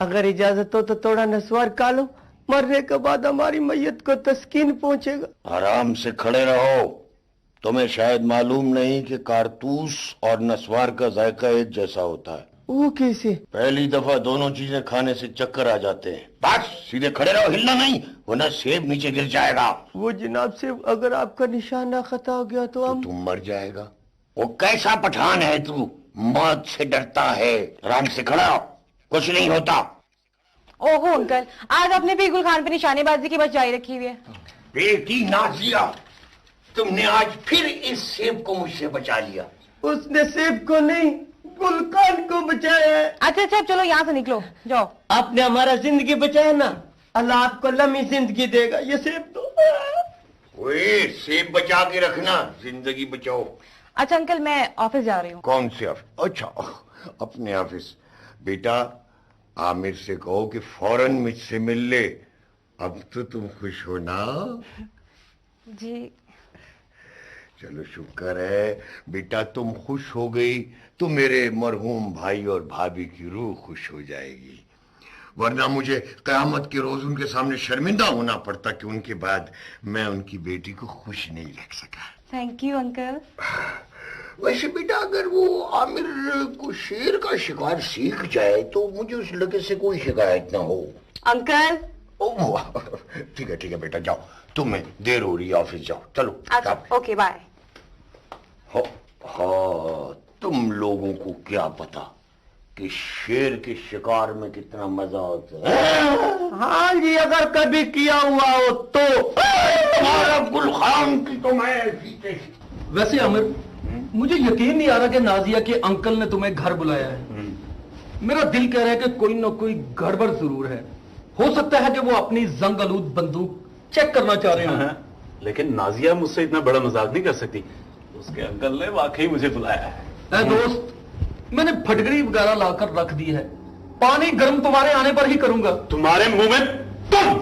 अगर इजाजत हो तो थोड़ा नस्वार खा लो, मरने के बाद हमारी मैयत को तस्कीन पहुंचेगा। आराम से खड़े रहो। तुम्हें शायद मालूम नहीं कि कारतूस और नस्वार का जायका एक जैसा होता है। वो कैसे? पहली दफा दोनों चीजें खाने से चक्कर आ जाते हैं। बस सीधे खड़े रहो, हिलना नहीं, वरना सेब नीचे गिर जाएगा। वो जनाब से अगर आपका निशाना खता हो गया तो हम तुम मर जाएगा। वो कैसा पठान है तू, मौत से डरता है। आराम से खड़ा हो, कुछ नहीं होता। ओहो अंकल, आज आपने भी गुल खान पे निशानेबाजी की बजाय रखी हुई है। बेटी नाजिया, तुमने आज फिर इस सेब को मुझसे बचा लिया। उसने सेब को नहीं, गुलकान को बचाया है। अच्छा अच्छा, चलो यहाँ से निकलो, जाओ। आपने हमारा जिंदगी बचाया ना, अल्लाह आपको लंबी जिंदगी देगा। ये सेब दो। ओए, सेब बचा के रखना, जिंदगी बचाओ। अच्छा अंकल, मैं ऑफिस जा रही हूँ। कौन से ऑफिस? अच्छा, अपने ऑफिस। बेटा, आमिर से कहो कि फौरन मुझसे मिल ले। अब तो तुम खुश हो ना? जी। चलो शुक्र है बेटा, तुम खुश हो गई तो मेरे मरहूम भाई और भाभी की रूह खुश हो जाएगी। वरना मुझे कयामत के रोज उनके सामने शर्मिंदा होना पड़ता कि उनके बाद मैं उनकी बेटी को खुश नहीं रख सका। Thank you uncle. वैसे बेटा, अगर वो आमिर को शेर का शिकार सीख जाए तो मुझे उस लड़के से कोई शिकायत ना हो। अंकल। ओह, ठीक है बेटा, जाओ, तुम्हें देर हो रही है, ऑफिस जाओ। चलो। अच्छा, ओके बाय। हाँ, तुम लोगों को क्या पता कि शेर के शिकार में कितना मजा होता है। हाँ जी, अगर कभी किया हुआ हो तो। तुम्हारा गुलखान की तो मैं जीते। वैसे आमिर, मुझे यकीन नहीं आ रहा कि नाजिया के अंकल ने तुम्हें घर बुलाया है। मेरा दिल कह रहा है कि कोई ना कोई गड़बड़ जरूर है। हो सकता है कि वो अपनी जंग आलूद बंदूक चेक करना चाह रहे हैं। लेकिन नाजिया मुझसे इतना बड़ा मजाक नहीं कर सकती। उसके अंकल ने वाकई मुझे बुलाया है। दोस्त, मैंने फटकरी वगैरह लाकर रख दी है। पानी गर्म तुम्हारे आने पर ही करूंगा। तुम्हारे मुंह में तुम,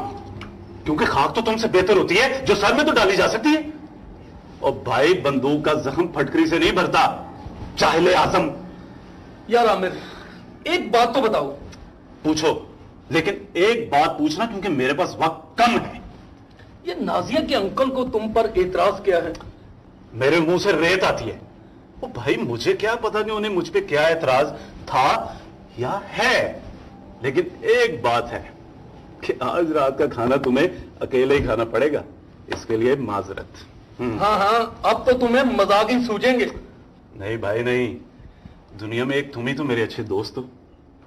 क्योंकि खाक तो तुमसे बेहतर होती है जो सर में तो डाली जा सकती है। और भाई, बंदूक का जख्म फटकरी से नहीं भरता, जाहिले आजम। यार आमिर, एक बात तो बताओ। पूछो, लेकिन एक बात पूछना, क्योंकि मेरे पास वक्त कम है। ये नाजिया के अंकल को तुम पर एतराज क्या है? मेरे मुंह से रेत आती है। ओ भाई, मुझे क्या पता कि उन्हें मुझ पे क्या एतराज था या है। लेकिन एक बात है कि आज रात का खाना तुम्हें अकेले ही खाना पड़ेगा। इसके लिए माजरत। हाँ, अब तो तुम्हें मजाक ही सूझेंगे। नहीं भाई नहीं, दुनिया में एक तुम ही तो मेरे अच्छे दोस्त हो।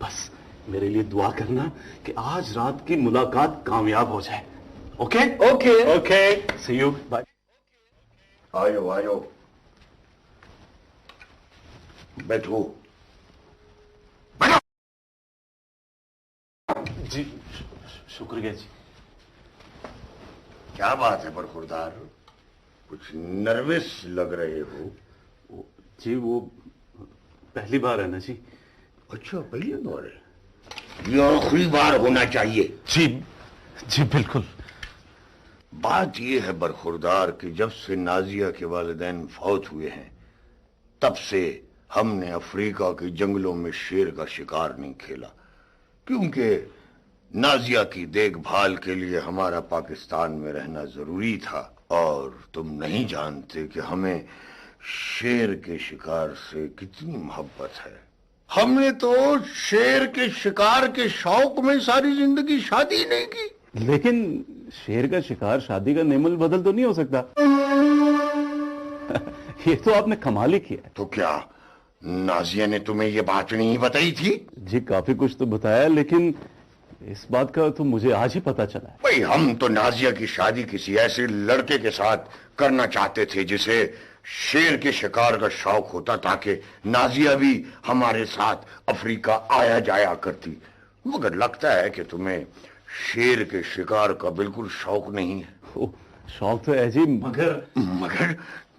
बस मेरे लिए दुआ करना कि आज रात की मुलाकात कामयाब हो जाए। Okay okay okay, see you, bye. आयो, बैठो। जी, शुक्रिया जी। क्या बात है बरखुरदार, कुछ नर्वस लग रहे हो? जी, वो पहली बार है ना जी। अच्छा, पहली बार है? ये आखिरी बार होना चाहिए। जी जी बिल्कुल। बात यह है बरखुरदार कि जब से नाजिया के वालिदैन फौत हुए हैं, तब से हमने अफ्रीका के जंगलों में शेर का शिकार नहीं खेला, क्योंकि नाजिया की देखभाल के लिए हमारा पाकिस्तान में रहना जरूरी था। और तुम नहीं जानते कि हमें शेर के शिकार से कितनी मोहब्बत है। हमने तो शेर के शिकार के शौक में सारी जिंदगी शादी नहीं की। लेकिन शेर का शिकार शादी का नेमल बदल तो नहीं हो सकता। ये तो आपने कमाल ही किया है। तो क्या नाजिया ने तुम्हें ये बात नहीं बताई थी? जी, काफी कुछ तो बताया, लेकिन इस बात का तो मुझे आज ही पता चला है। भाई, हम तो नाजिया की शादी किसी ऐसे लड़के के साथ करना चाहते थे जिसे शेर के शिकार का शौक होता, ताकि नाजिया भी हमारे साथ अफ्रीका आया जाया करती। मगर लगता है कि तुम्हें शेर के शिकार का बिल्कुल शौक नहीं है। शौक तो है जी,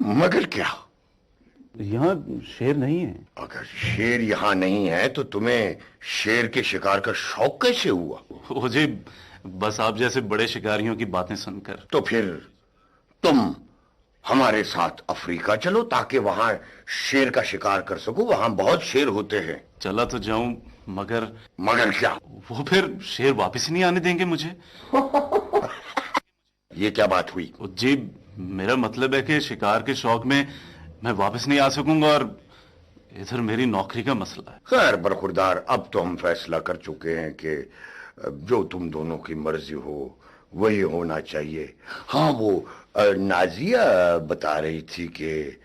मगर क्या? यहाँ शेर नहीं है। अगर शेर यहाँ नहीं है तो तुम्हें शेर के शिकार का शौक कैसे हुआ? ओ जी, बस आप जैसे बड़े शिकारियों की बातें सुनकर। तो फिर तुम हमारे साथ अफ्रीका चलो, ताकि वहां शेर का शिकार कर सको। वहां बहुत शेर होते हैं। चला तो जाऊं, मगर मगर क्या? वो फिर शेर वापस ही नहीं आने देंगे मुझे। ये क्या बात हुई? जी मेरा मतलब है कि शिकार के शौक में मैं वापस नहीं आ सकूंगा और इधर मेरी नौकरी का मसला है। खैर बरखुरदार, अब तो हम फैसला कर चुके हैं कि जो तुम दोनों की मर्जी हो वही होना चाहिए। हाँ, वो नाजिया बता रही थी कि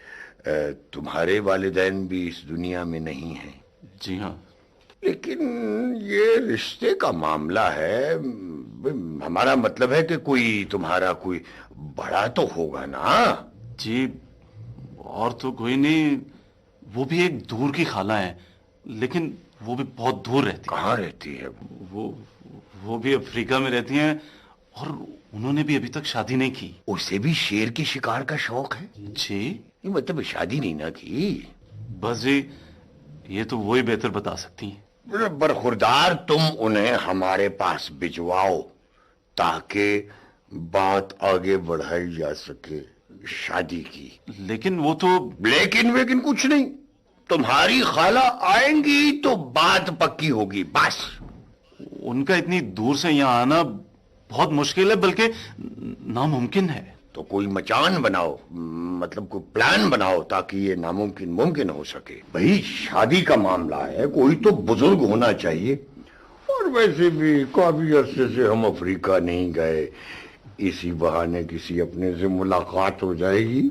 तुम्हारे वालिदैन भी इस दुनिया में नहीं हैं। जी हाँ। लेकिन ये रिश्ते का मामला है, हमारा मतलब है कि कोई तुम्हारा कोई बड़ा तो होगा ना? जी और तो कोई नहीं, वो भी एक दूर की खाला है, लेकिन वो भी बहुत दूर रहती है। कहाँ रहती है? वो भी अफ्रीका में रहती हैं और उन्होंने भी अभी तक शादी नहीं की। उसे भी शेर के शिकार का शौक है? जी मतलब शादी नहीं ना की? बस जी ये तो वही बेहतर बता सकती हैं। बरखुरदार, तुम उन्हें हमारे पास भिजवाओ ताकि बात आगे बढ़ाई जा सके शादी की। लेकिन वो तो लेकिन कुछ नहीं, तुम्हारी खाला आएंगी तो बात पक्की होगी बस। उनका इतनी दूर से यहाँ आना बहुत मुश्किल है, बल्कि नामुमकिन है। तो कोई मचान बनाओ, मतलब कोई प्लान बनाओ ताकि ये नामुमकिन मुमकिन हो सके। भाई शादी का मामला है, कोई तो बुजुर्ग होना चाहिए। और वैसे भी काफी अरसे से हम अफ्रीका नहीं गए, इसी बहाने किसी अपने से मुलाकात हो जाएगी।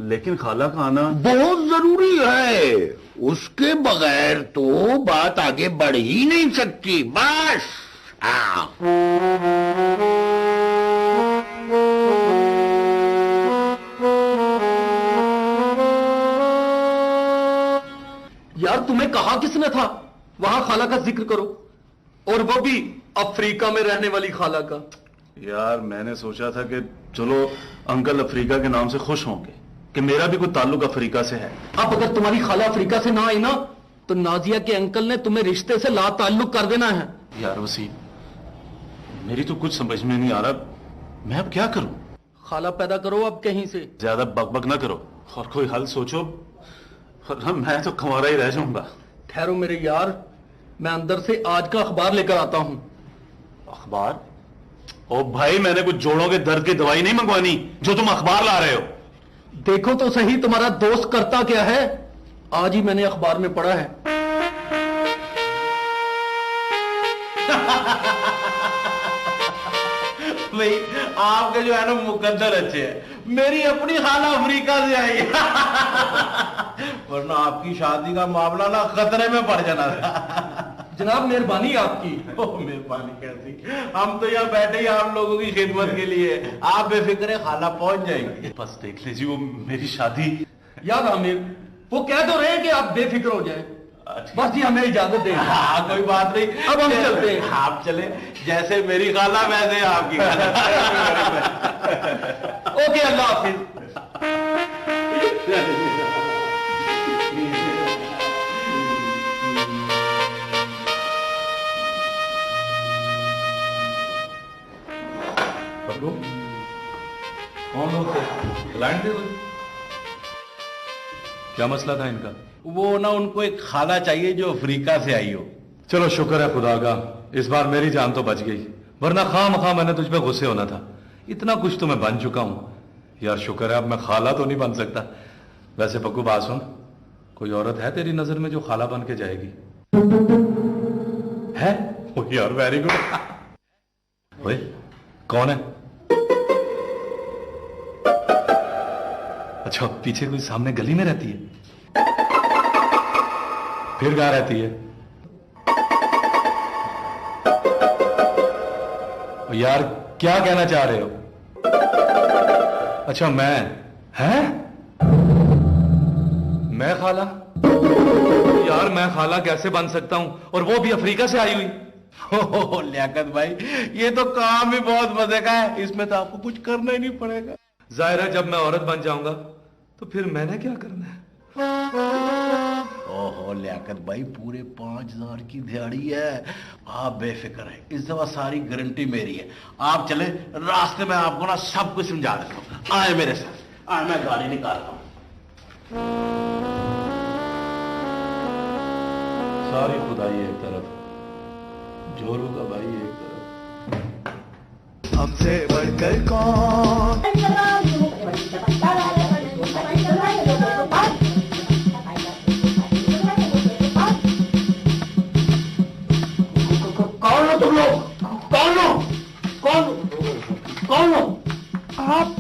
लेकिन खाला का आना बहुत जरूरी है, उसके बगैर तो बात आगे बढ़ ही नहीं सकती। बस यार तुम्हें कहा किसने था वहां खाला का जिक्र करो, और वो भी अफ्रीका में रहने वाली खाला का। यार मैंने सोचा था कि चलो अंकल अफ्रीका के नाम से खुश होंगे कि मेरा भी कोई ताल्लुक अफ्रीका से है। अब अगर तुम्हारी खाला अफ्रीका से ना आई ना तो नाजिया के अंकल ने तुम्हें रिश्ते से ला ताल्लुक कर देना है। यार वसीम, मेरी तो कुछ समझ में नहीं आ रहा, मैं अब क्या करूं? खाला पैदा करो अब कहीं से। ज्यादा बकबक ना करो और कोई हल सोचो, वरना मैं तो कुंवारा ही रह जाऊंगा। ठहरो मेरे यार, मैं अंदर से आज का अखबार लेकर आता हूं। अखबार? ओ भाई, मैंने कुछ जोड़ों के दर्द की दवाई नहीं मंगवानी जो तुम अखबार ला रहे हो। देखो तो सही तुम्हारा दोस्त करता क्या है, आज ही मैंने अखबार में पढ़ा है। भाई आपके जो है ना मुकद्दर अच्छे है, मेरी अपनी खाला अफ्रीका से आई है। वरना आपकी शादी का मामला ना खतरे में पड़ जाना था। जनाब मेहरबानी आपकी। मेहरबानी कैसी, हम तो यहाँ बैठे ही आप लोगों की खिदमत के लिए। आप बेफिक्र है, खाला पहुंच जाएगी। बस देख लीजिए वो मेरी शादी। याद आमिर, वो कह तो रहे हैं कि आप बेफिक्र हो जाए। बस जी हमें इजाजत दें। हाँ कोई बात नहीं, अब हम चलते हैं। आप चले, जैसे मेरी खाला वैसे आपकी खाला। ओके, अल्लाह हाफिज। कौन लोग थे? क्लाइंट थे कोई? क्या मसला था इनका? वो ना उनको एक खाला चाहिए जो अफ्रीका से आई हो। चलो शुक्र है खुदा का, इस बार मेरी जान तो बच गई, वरना खामखा मैंने तुझ पे गुस्से होना था। इतना कुछ तो मैं बन चुका हूं यार, शुक्र है अब मैं खाला तो नहीं बन सकता। वैसे पक्कू बात सुन, कोई औरत है तेरी नजर में जो खाला बन के जाएगी? है? ओ यार वेरी गुड। ओए कौन है? अच्छा, पीछे कोई सामने गली में रहती है? फिर कहां रहती है? यार क्या कहना चाह रहे हो? अच्छा मैं खाला? यार मैं खाला कैसे बन सकता हूं, और वो भी अफ्रीका से आई हुई? लियाकत भाई, ये तो काम भी बहुत मजे का है, इसमें तो आपको कुछ करना ही नहीं पड़ेगा। जाहिर है जब मैं औरत बन जाऊंगा तो फिर मैंने क्या करना है? ओहो लियाकत भाई, पूरे 5,000 की दिहाड़ी है, आप बेफिक्र है, इस दफा सारी गारंटी मेरी है। आप चले, रास्ते में आपको ना सब कुछ समझा देता हूं। आए मेरे साथ, आए, मैं गाड़ी निकालता हूं। सारी खुदाई एक तरफ, जोरू का भाई एक तरफ। हमसे बढ़कर कौन, कौन हो तुम लोग? कौन हो? कौन हो? आप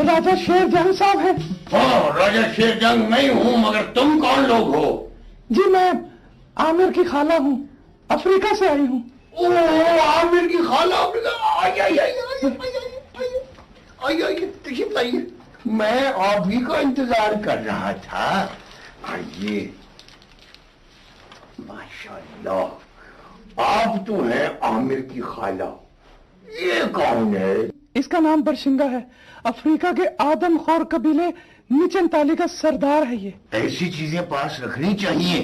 राजा शेर जंग साहब हैं? हाँ, राजा शेर जंग मैं हूँ, मगर तुम कौन लोग हो? जी मैं आमिर की खाला हूँ, अफ्रीका से आई हूँ। ओह, आमिर की खाला। आइए तशरीफ लाइए, मैं आप ही का इंतजार कर रहा था। आइए। माशाल्लाह, आप तो हैं आमिर की खाला। ये कौन है? इसका नाम बरशिंगा है, अफ्रीका के आदमखोर कबीले नीचन ताली का सरदार है ये। ऐसी चीजें पास रखनी चाहिए।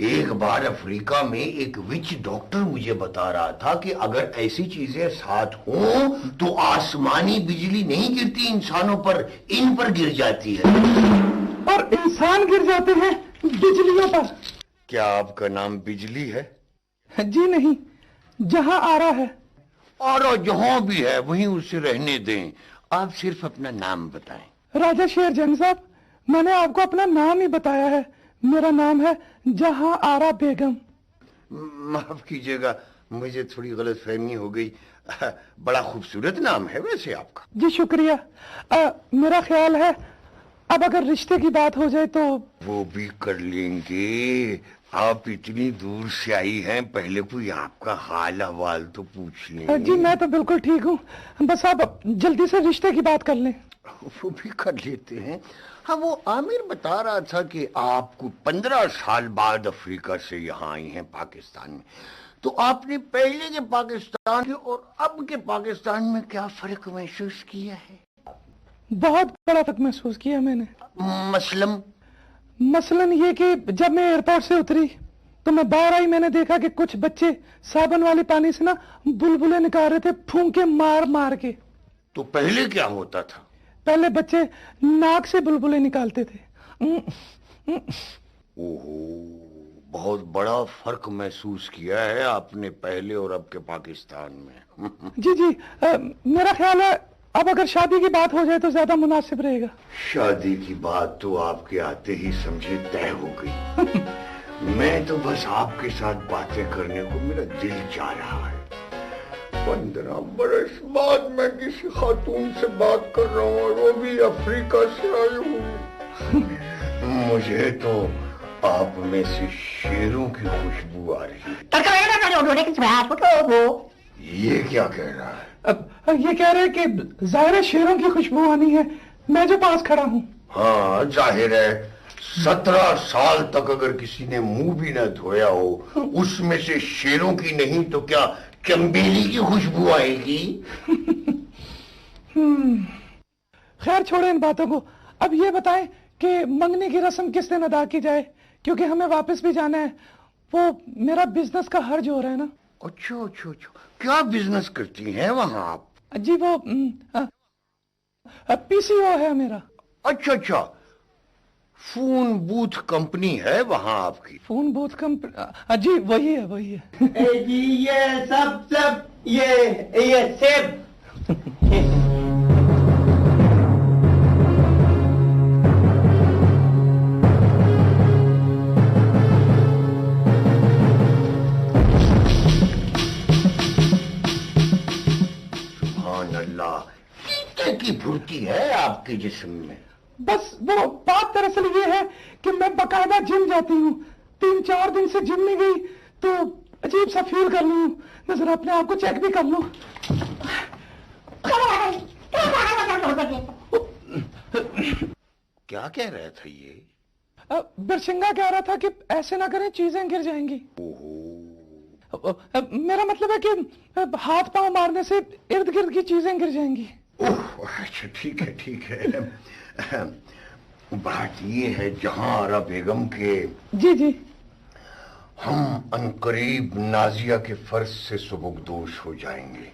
एक बार अफ्रीका में एक विच डॉक्टर मुझे बता रहा था कि अगर ऐसी चीजें साथ हों तो आसमानी बिजली नहीं गिरती इंसानों पर, इन पर गिर जाती है। और इंसान गिर जाते हैं बिजलियों पर। क्या आपका नाम बिजली है? जी नहीं, जहां आ रहा है। और जहां भी है वहीं उसे रहने दें। आप सिर्फ अपना नाम बताएं। राजा शेर जंग साहब, मैंने आपको अपना नाम ही बताया है। मेरा नाम है जहां आरा बेगम। माफ कीजिएगा, मुझे थोड़ी गलतफहमी हो गई। बड़ा खूबसूरत नाम है वैसे आपका। जी शुक्रिया। मेरा ख्याल है अब अगर रिश्ते की बात हो जाए तो वो भी कर लेंगे। आप इतनी दूर से आई हैं, पहले कोई आपका हाल अहवाल तो पूछ लें। जी मैं तो बिल्कुल ठीक हूँ, बस आप जल्दी से रिश्ते की बात कर लें। वो भी कर लेते हैं। हाँ, वो आमिर बता रहा था कि आपको 15 साल बाद अफ्रीका से यहाँ आई हैं पाकिस्तान में। तो आपने पहले के पाकिस्तान के और अब के पाकिस्तान में क्या फर्क महसूस किया है? बहुत बड़ा फर्क महसूस किया मैंने। मसलन ये कि जब मैं एयरपोर्ट से उतरी तो मैं बाहर आई, मैंने देखा कि कुछ बच्चे साबुन वाले पानी से ना बुलबुले निकाल रहे थे, फूंके मार मार के। तो पहले क्या होता था? पहले बच्चे नाक से बुलबुले निकालते थे। ओहो, बहुत बड़ा फर्क महसूस किया है आपने पहले और अब के पाकिस्तान में। जी जी, मेरा ख्याल है अब अगर शादी की बात हो जाए तो ज्यादा मुनासिब रहेगा। शादी की बात तो आपके आते ही समझे तय हो गई। मैं तो बस आपके साथ बातें करने को मेरा दिल चाह रहा है। 15 बरस बाद मैं किसी खातून से बात कर रहा हूँ और वो भी अफ्रीका से आई हुई। मुझे तो आप में से शेरों की खुशबू आ रही है। ये क्या कह रहा है? ये कह रहे हैं कि जाहिर शेरों की खुशबू आनी है, मैं जो पास खड़ा हूँ। हाँ जाहिर है, 17 साल तक अगर किसी ने मुंह भी न धोया हो, उसमें से शेरों की नहीं तो क्या चंबेली की खुशबू आएगी। खैर छोड़े इन बातों को। अब ये बताएं कि मंगनी की रस्म किस दिन अदा की जाए, क्योंकि हमें वापस भी जाना है। वो मेरा बिजनेस का हर्ज हो रहा है ना। अच्छा, क्या बिजनेस करती हैं वहाँ आप? जी वो पीसीओ है मेरा। अच्छा, फोन बूथ कंपनी है वहाँ आपकी? Phone booth company? जी वही है। जी ये सब ये सेब। की फुर्ती है आपके जिस्म में। बस वो बात दरअसल ये है कि मैं बकायदा जिम जाती हूँ। 3-4 दिन से जिम नहीं गई तो अजीब सा फील कर लूँ। मैं जरा अपने आप को चेक भी कर लूँ। क्या कह रहा था ये? बिरसिंगा कह रहा था कि ऐसे ना करें, चीजें गिर जाएंगी। मेरा मतलब है कि हाथ पांव मारने से इर्द गिर्द की चीजें गिर जाएंगी। अच्छा ठीक है। बात ये है जहां आरा बेगम के जी हम अनकरीब नाजिया के फर्ज से सुबुकदोश हो जाएंगे।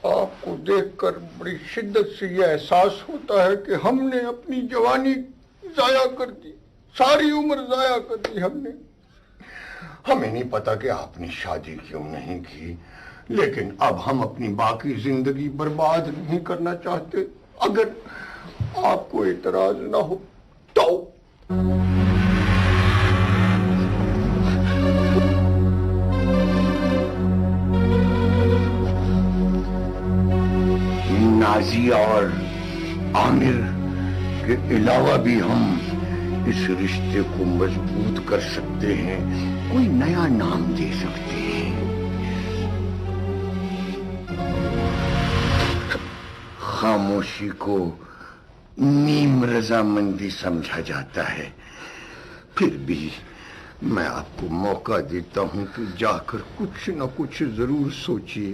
आपको देखकर बड़ी शिद्दत से यह एहसास होता है कि हमने अपनी जवानी जाया कर दी, सारी उम्र जाया कर दी हमने। हमें नहीं पता कि आपने शादी क्यों नहीं की, लेकिन अब हम अपनी बाकी जिंदगी बर्बाद नहीं करना चाहते। अगर आपको इतराज ना हो तो। नाजिया और आमिर के अलावा भी हम इस रिश्ते को मजबूत कर सकते हैं, कोई नया नाम दे सकते हैं। खामोशी को नीम रजामंदी समझा जाता है, फिर भी मैं आपको मौका देता हूं कि जाकर कुछ न कुछ जरूर सोचिए।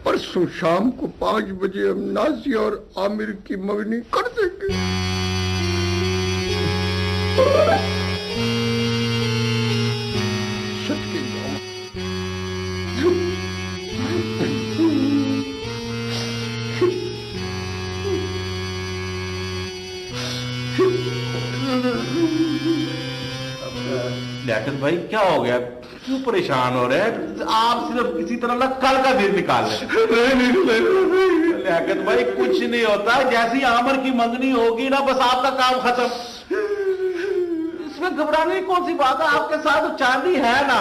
परसों शाम को 5 बजे हम नाजिया और आमिर की मंगनी कर देंगे। लियाकत भाई क्या हो गया, क्यों परेशान हो रहे हैं? आप सिर्फ किसी तरह ना कल का दिन निकाल लें। लियाकत भाई कुछ नहीं होता, जैसी आमिर की मंगनी होगी ना बस आपका काम खत्म। इसमें घबराने की कौन सी बात है, आपके साथ तो चांदी है ना।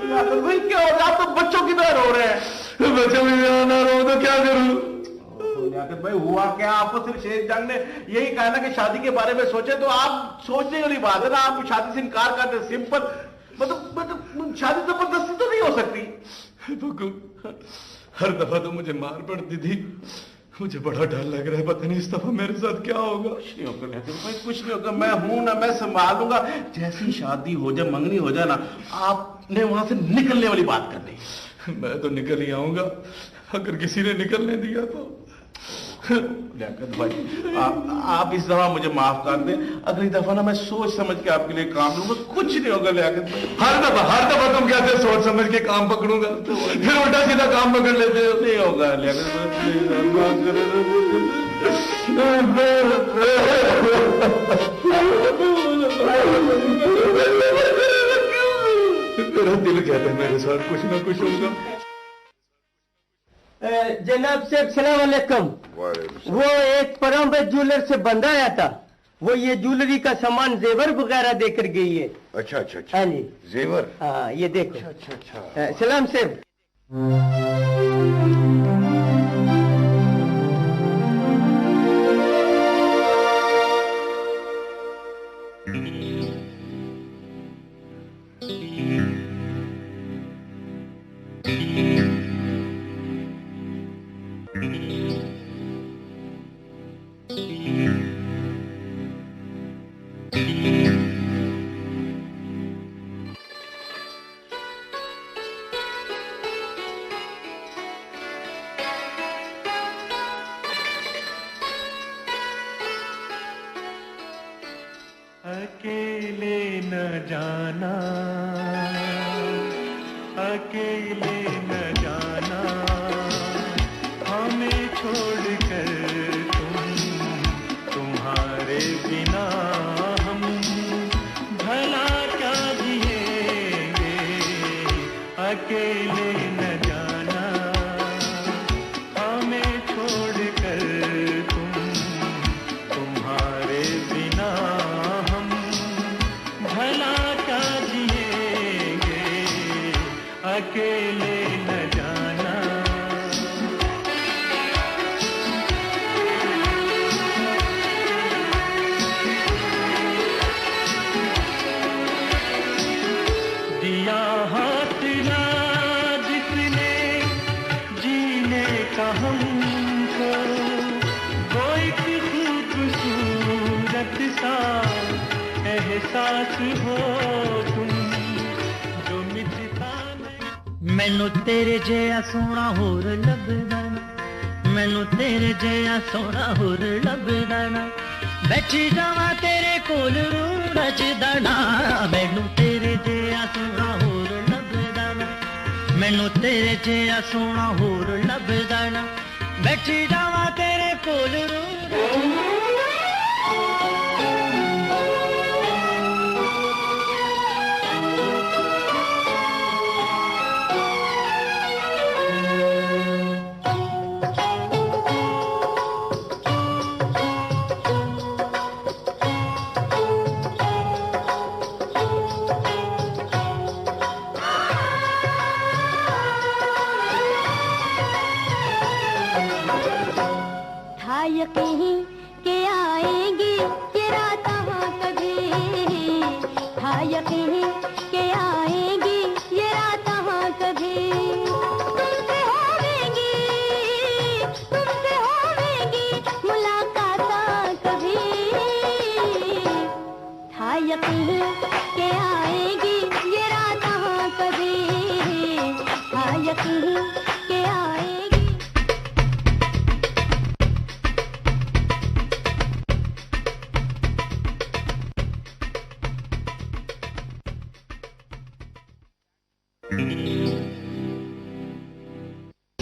लियाकत भाई क्या हो गया, आप तो बच्चों की तरह रो रहे हैं। बच्चों की तरह ना रो तो क्या करूं? लियाकत भाई हुआ क्या, आपको सिर्फ शेर जंग ने यही कहा ना कि शादी के बारे में सोचे, तो आप सोचने वाली बात है ना, आप शादी से इनकार करते। सिंपल मतलब शादी जबरदस्ती तो नहीं हो सकती। हर दफा तो मुझे मार पड़ती थी, मुझे बड़ा डर लग रहा है, पता नहीं इस दफा मेरे साथ क्या होगा। कुछ नहीं होगा लियाकत भाई, कुछ नहीं होगा, मैं हूं ना, मैं संभालूंगा। जैसी शादी हो जाए, मंगनी हो जाए ना, आपने वहां से निकलने वाली बात करनी। मैं तो निकल ही आऊंगा, अगर किसी ने निकलने दिया तो। लियाकत भाई आप इस दफा मुझे माफ कर दें, अगली दफा ना मैं सोच समझ के आपके लिए काम लूंगा। कुछ नहीं होगा लियाकत भाई। हर दफा तुम कहते सोच समझ के काम पकड़ूंगा, फिर उल्टा सीधा काम पकड़ लेते हो। नहीं होगा लियाकत मेरा दिल कहता है मेरे साथ कुछ ना कुछ होगा। जनाब साहब सलाम अलैकुम। वो एक परम ज्वेलर से बंदा आया था, वो ये ज्वेलरी का सामान जेवर वगैरह देकर गई है। अच्छा अच्छा अच्छा। हाँ जी जेवर। हाँ ये देखो। अच्छा अच्छा। सलाम साहब। अकेले न जाना, अकेले न जाना, हमें छोड़कर तुम्हारे बिना हम भला क्या जिएंगे। अकेले न जाना, हमें छोड़कर तुम्हारे बिना भला क्या जिएंगे। अकेले न जाना। दिया हाथ ना जिसने जीने का हमको, वो एक खूबसूरत सा एहसास हो तुम जो मिटता नहीं। मैनू तेरे जया सोना होर लभदा ना, मैनू तेरे जया सोना होर लभदा ना, बैठी जावा तेरे कोल रूं रचदा ना। मैनू तेरे जया सोना होर लभदा ना, मैनू तेरे जया सोना होर लभदा ना, बैठी जावा तेरे कोल रूं।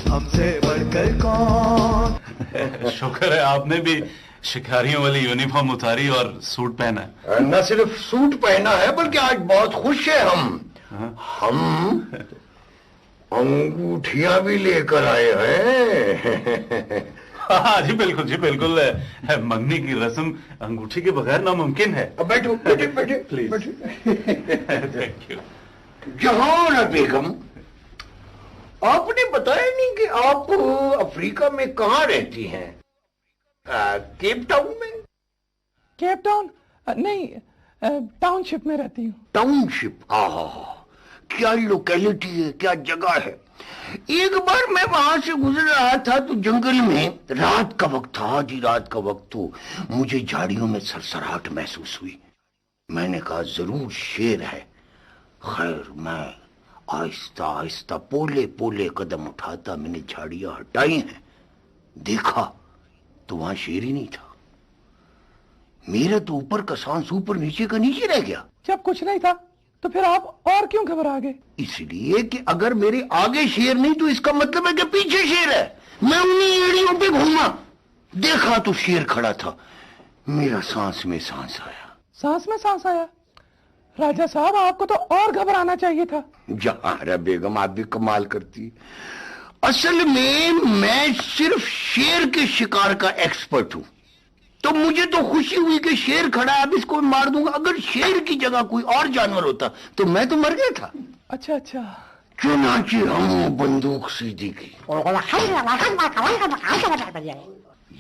हमसे बढ़कर कौन। शुक्र है आपने भी शिकारियों वाली यूनिफॉर्म उतारी और सूट पहना है। न सिर्फ सूट पहना है बल्कि आज बहुत खुश है हम अंगूठियां भी लेकर आए हैं। हाँ जी बिल्कुल जी बिल्कुल। मंगनी की रस्म अंगूठी के बगैर नामुमकिन है। बैठो बैठे बैठे प्लीज। Thank you. जहां बेगम, आपने बताया नहीं कि आप अफ्रीका में कहाँ रहती हैं? केप टाउन में? केप टाउन नहीं, टाउनशिप में रहती हूँ। टाउनशिप? क्या लोकेलिटी है, क्या जगह है। एक बार मैं वहां से गुजर रहा था तो जंगल में रात का वक्त था, आधी रात का वक्त, तो मुझे झाड़ियों में सरसराहट महसूस हुई। मैंने कहा जरूर शेर है। खैर मैं आहिस्ता आहिस्ता पोले पोले कदम उठाता मैंने झाड़ियां हटाई हैं। देखा तो वहां शेर ही नहीं था। मेरा तो ऊपर का सांस ऊपर नीचे का नीचे रह गया। जब कुछ नहीं था तो फिर आप और क्यों घबरा गए? इसलिए कि अगर मेरे आगे शेर नहीं तो इसका मतलब है कि पीछे शेर है। मैं उन्हीं एड़ियों पे घूमा, देखा तो शेर खड़ा था। मेरा सांस में सांस आया। सांस में सांस आया? राजा साहब आपको तो और घबराना चाहिए था। जहारा बेगम आप भी कमाल करती। असल में मैं सिर्फ शेर के शिकार का एक्सपर्ट हूं, तो मुझे तो खुशी हुई कि शेर खड़ा है, अब इसको मार दूंगा। अगर शेर की जगह कोई और जानवर होता तो मैं तो मर गया था। अच्छा अच्छा। चुनाचे हमने बंदूक सीधी की।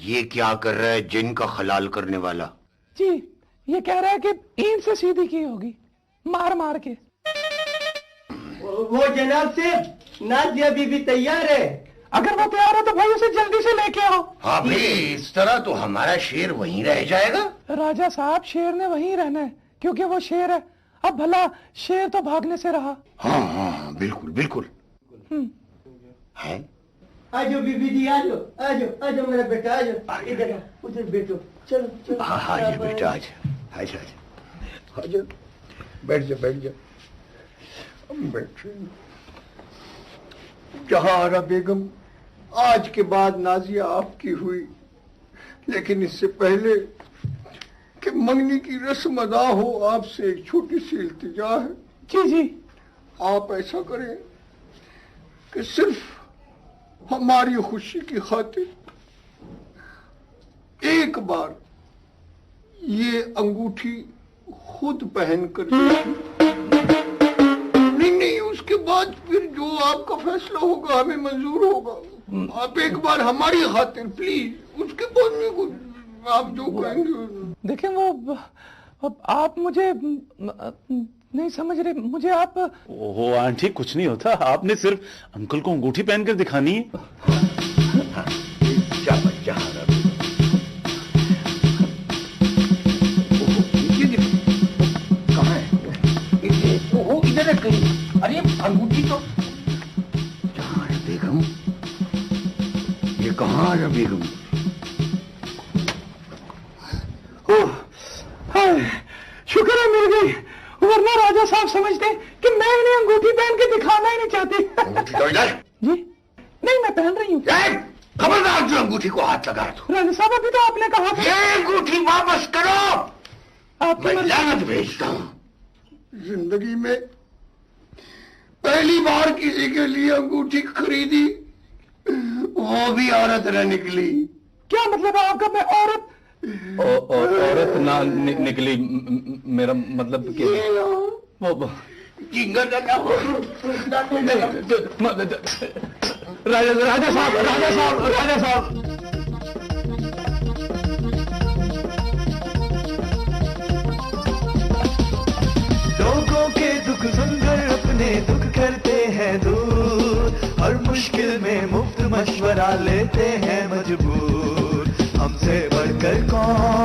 ये क्या कर रहा है जिन का खलाल करने वाला? जी ये कह रहा है कि ईंट से सीधी की होगी, मार मार के। वो जनाब से नादिया बीबी तैयार है। अगर वो तैयार है तो भाई उसे जल्दी से लेके आओ। हाँ भाई, इस तरह तो हमारा शेर वहीं रह जाएगा। राजा साहब शेर ने वहीं रहना है क्योंकि वो शेर है। अब भला शेर तो भागने से रहा। हाँ हाँ बिल्कुल बिल्कुल। है? आजो बीबी जी, आजो आजो आजो मेरा बेटा, आजो इधर उधर बैठो। चलो चलो। हाँ ये बेटा आजा आजा आजा, बैठ जा बैठ जा। बैठ। जहारा बेगम, आज के बाद नाजिया आपकी हुई, लेकिन इससे पहले कि मंगनी की रस्म अदा हो आपसे एक छोटी सी इल्तिजा है। जी जी। आप ऐसा करें कि सिर्फ हमारी खुशी की खातिर एक बार ये अंगूठी खुद पहन कर नहीं, उसके बाद फिर जो आपका फैसला होगा हमें मंजूर होगा। आप एक बार हमारी खातिर प्लीज, उसके बाद में कुछ आप जो कहेंगे। देखें वो आप मुझे नहीं समझ रहे, मुझे आप। ओहो आंटी कुछ नहीं होता, आपने सिर्फ अंकल को अंगूठी पहनकर दिखानी है। कहाँ है? ओहो इधर है कहीं। अरे अंगूठी तो जहाँ है बेगम, ये कहाँ है बेगम? शुक्र है मिल गई, वरना राजा साहब समझते कि मैं इन्हें अंगूठी पहन के दिखाना ही नहीं चाहती। अंगूठी तो इधर। जी नहीं, मैं पहन रही हूँ। खबरदार जो अंगूठी को हाथ लगा दो। राजा साहब अभी तो आपने कहा था। ये अंगूठी वापस करो। मैं लानत भेजता हूँ। जिंदगी में पहली बार किसी के लिए अंगूठी खरीदी, वो भी औरत न निकली। क्या मतलब है आपका? मैं औरत औरत ना निकली? मेरा मतलब कि राजा साहब लोगों के दुख सुनकर अपने दुख करते हैं दूर, हर मुश्किल में मुफ्त मशवरा लेते हैं मजबूर। हमसे बढ़कर कौन।